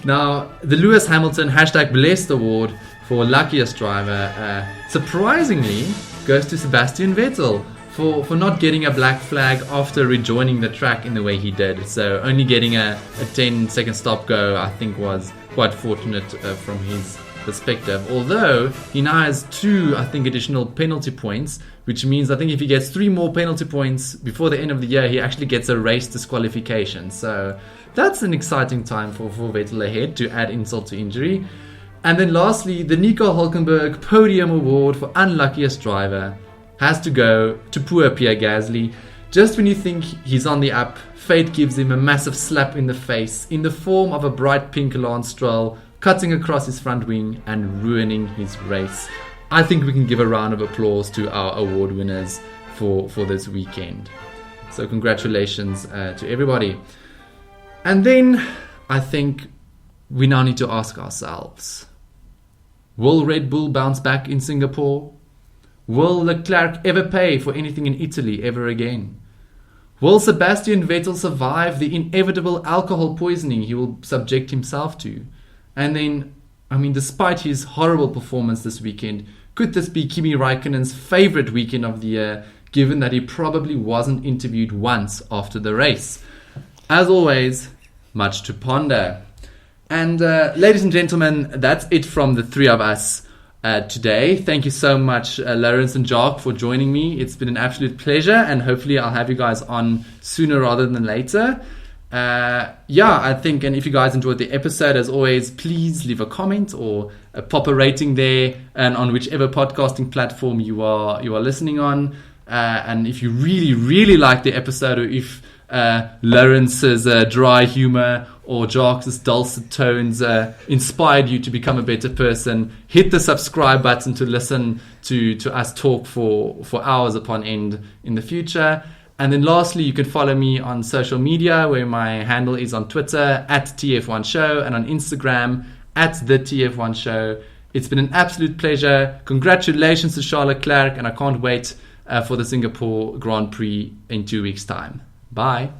A: Now, the Lewis Hamilton #Blessed Award for luckiest driver surprisingly goes to Sebastian Vettel for not getting a black flag after rejoining the track in the way he did. So only getting a 10-second stop go, I think, was quite fortunate from his perspective. Although he now has 2, I think, additional penalty points, which means I think if he gets 3 more penalty points before the end of the year, he actually gets a race disqualification. So that's an exciting time for Vettel ahead, to add insult to injury. And then lastly, the Nico Hülkenberg Podium Award for unluckiest driver has to go to poor Pierre Gasly. Just when you think he's on the up, fate gives him a massive slap in the face in the form of a bright pink Lance Stroll cutting across his front wing and ruining his race. I think we can give a round of applause to our award winners for this weekend. So congratulations to everybody. And then I think we now need to ask ourselves, will Red Bull bounce back in Singapore? Will Leclerc ever pay for anything in Italy ever again? Will Sebastian Vettel survive the inevitable alcohol poisoning he will subject himself to? And then, I mean, despite his horrible performance this weekend, could this be Kimi Raikkonen's favourite weekend of the year, given that he probably wasn't interviewed once after the race? As always, much to ponder. And ladies and gentlemen, that's it from the 3 of us today. Thank you so much, Lourens and Jacques, for joining me. It's been an absolute pleasure, and hopefully I'll have you guys on sooner rather than later. I think, and if you guys enjoyed the episode, as always, please leave a comment or pop a rating there, and on whichever podcasting platform you are listening on. And if you really, really like the episode, or if Lourens's dry humor or Jacques' dulcet tones inspired you to become a better person, hit the subscribe button to listen to us talk for hours upon end in the future. And then lastly, you can follow me on social media, where my handle is on Twitter @TF1 Show and on Instagram @the TF1 Show. It's been an absolute pleasure. Congratulations to Charles Leclerc, and I can't wait for the Singapore Grand Prix in 2 weeks' time. Bye.